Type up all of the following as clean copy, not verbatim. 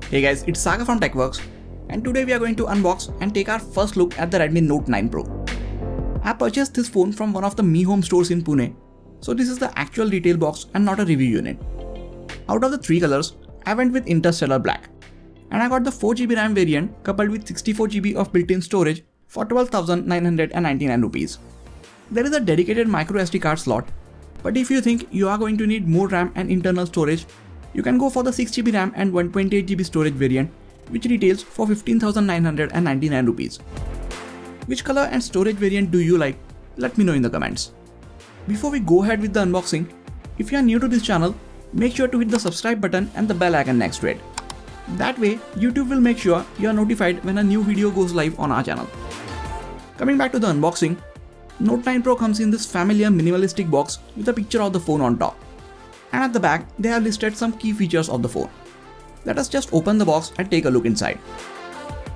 Hey guys, it's Saga from TechWorks, and today we are going to unbox and take our first look at the Redmi Note 9 Pro. I purchased this phone from one of the Mi Home stores in Pune, so this is the actual retail box and not a review unit. Out of the three colors, I went with Interstellar Black, and I got the 4GB RAM variant coupled with 64GB of built-in storage for 12,999 rupees. There is a dedicated microSD card slot, but if you think you are going to need more RAM and internal storage, you can go for the 6GB RAM and 128GB storage variant, which retails for 15,999 rupees. Which color and storage variant do you like? Let me know in the comments. Before we go ahead with the unboxing, if you are new to this channel, make sure to hit the subscribe button and the bell icon next to it. That way, YouTube will make sure you are notified when a new video goes live on our channel. Coming back to the unboxing, Note 9 Pro comes in this familiar minimalistic box with a picture of the phone on top. And at the back, they have listed some key features of the phone. Let us just open the box and take a look inside.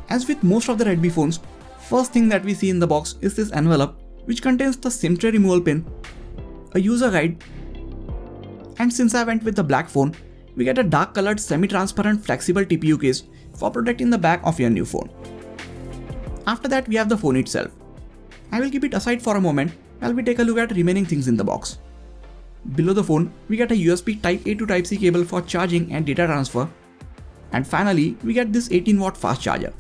As with most of the Redmi phones, first thing that we see in the box is this envelope, which contains the SIM tray removal pin, a user guide, and since I went with the black phone, we get a dark colored semi-transparent flexible TPU case for protecting the back of your new phone. After that, we have the phone itself. I will keep it aside for a moment while we take a look at remaining things in the box. Below the phone, we get a USB Type-A to Type-C cable for charging and data transfer. And finally, we get this 18-watt fast charger.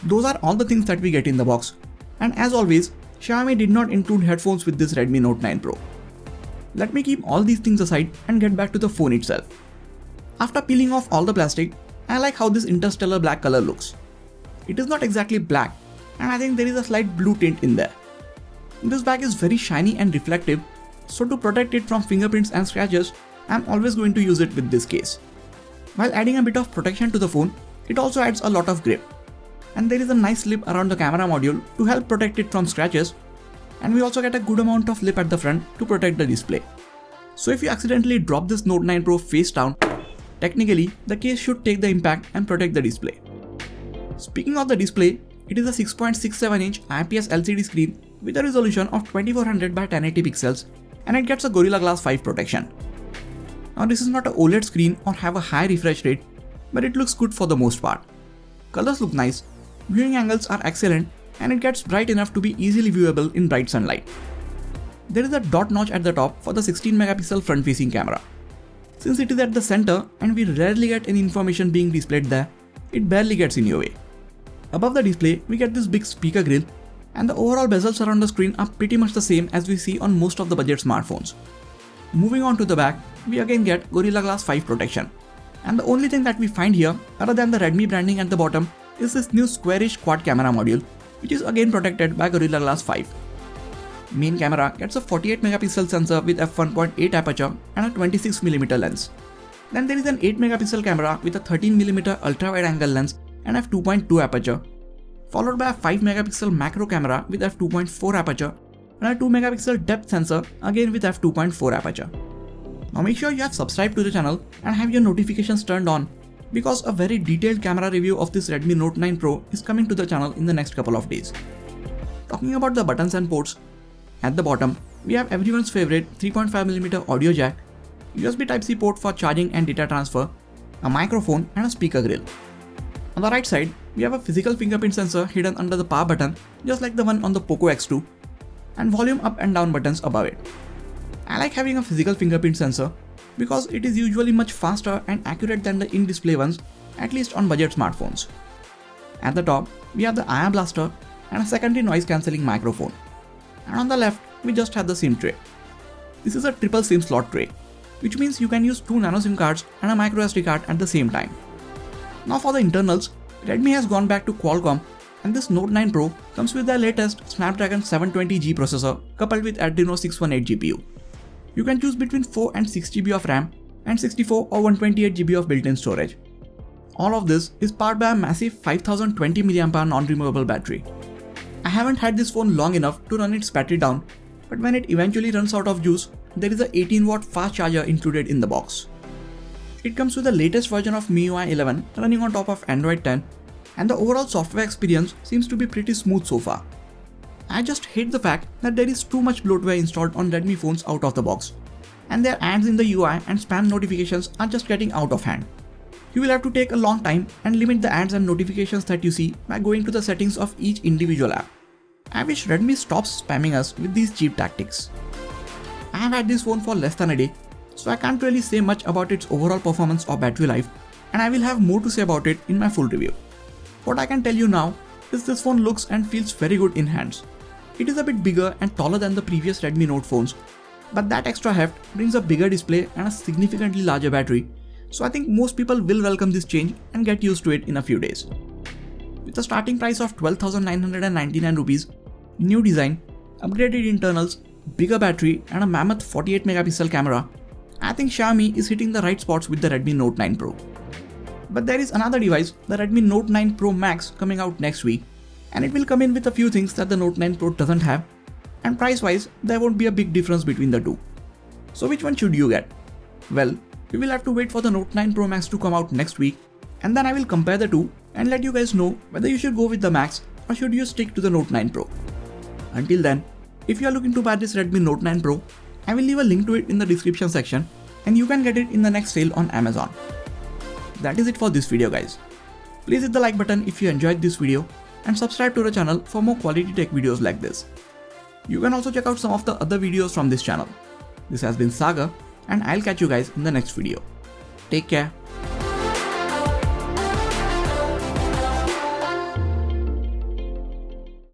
Those are all the things that we get in the box. And as always, Xiaomi did not include headphones with this Redmi Note 9 Pro. Let me keep all these things aside and get back to the phone itself. After peeling off all the plastic, I like how this Interstellar Black color looks. It is not exactly black, and I think there is a slight blue tint in there. This bag is very shiny and reflective, so to protect it from fingerprints and scratches, I am always going to use it with this case. While adding a bit of protection to the phone, it also adds a lot of grip. And there is a nice lip around the camera module to help protect it from scratches, and we also get a good amount of lip at the front to protect the display. So if you accidentally drop this Note 9 Pro face down, technically the case should take the impact and protect the display. Speaking of the display, it is a 6.67-inch IPS LCD screen with a resolution of 2400 by 1080 pixels, and it gets a Gorilla Glass 5 protection. Now this is not an OLED screen or have a high refresh rate, but it looks good for the most part. Colors look nice, viewing angles are excellent, and it gets bright enough to be easily viewable in bright sunlight. There is a dot notch at the top for the 16 megapixel front facing camera. Since it is at the center and we rarely get any information being displayed there, it barely gets in your way. Above the display, we get this big speaker grill, and the overall bezels around the screen are pretty much the same as we see on most of the budget smartphones. Moving on to the back, we again get Gorilla Glass 5 protection. And the only thing that we find here, other than the Redmi branding at the bottom, is this new squarish quad camera module, which is again protected by Gorilla Glass 5. Main camera gets a 48 megapixel sensor with f1.8 aperture and a 26mm lens. Then there is an 8 megapixel camera with a 13mm ultra-wide angle lens and f2.2 aperture, followed by a 5 megapixel macro camera with f2.4 aperture and a 2 megapixel depth sensor again with f2.4 aperture. Now make sure you have subscribed to the channel and have your notifications turned on, because a very detailed camera review of this Redmi Note 9 Pro is coming to the channel in the next couple of days. Talking about the buttons and ports, at the bottom we have everyone's favorite 3.5mm audio jack, USB Type-C port for charging and data transfer, a microphone and a speaker grill. On the right side, we have a physical fingerprint sensor hidden under the power button, just like the one on the Poco X2, and volume up and down buttons above it. I like having a physical fingerprint sensor because it is usually much faster and accurate than the in-display ones, at least on budget smartphones. At the top, we have the IR blaster and a secondary noise cancelling microphone. And on the left, we just have the SIM tray. This is a triple SIM slot tray, which means you can use 2 nano SIM cards and a microSD card at the same time. Now for the internals, Redmi has gone back to Qualcomm, and this Note 9 Pro comes with their latest Snapdragon 720G processor coupled with Adreno 618 GPU. You can choose between 4 and 6GB of RAM and 64 or 128GB of built-in storage. All of this is powered by a massive 5020 mAh non-removable battery. I haven't had this phone long enough to run its battery down, but when it eventually runs out of juice, there is a 18-watt fast charger included in the box. It comes with the latest version of MIUI 11 running on top of Android 10, and the overall software experience seems to be pretty smooth so far. I just hate the fact that there is too much bloatware installed on Redmi phones out of the box, and their ads in the UI and spam notifications are just getting out of hand. You will have to take a long time and limit the ads and notifications that you see by going to the settings of each individual app. I wish Redmi stops spamming us with these cheap tactics. I have had this phone for less than a day, so I can't really say much about its overall performance or battery life, and I will have more to say about it in my full review. What I can tell you now is this phone looks and feels very good in hands. It is a bit bigger and taller than the previous Redmi Note phones, but that extra heft brings a bigger display and a significantly larger battery, so I think most people will welcome this change and get used to it in a few days. With a starting price of 12,999 rupees, new design, upgraded internals, bigger battery and a mammoth 48 megapixel camera, I think Xiaomi is hitting the right spots with the Redmi Note 9 Pro. But there is another device, the Redmi Note 9 Pro Max, coming out next week, and it will come in with a few things that the Note 9 Pro doesn't have, and price wise there won't be a big difference between the two. So which one should you get? Well, we will have to wait for the Note 9 Pro Max to come out next week, and then I will compare the two and let you guys know whether you should go with the Max or should you stick to the Note 9 Pro. Until then, if you are looking to buy this Redmi Note 9 Pro, I will leave a link to it in the description section and you can get it in the next sale on Amazon. That is it for this video guys. Please hit the like button if you enjoyed this video and subscribe to the channel for more quality tech videos like this. You can also check out some of the other videos from this channel. This has been Sagar, and I'll catch you guys in the next video. Take care.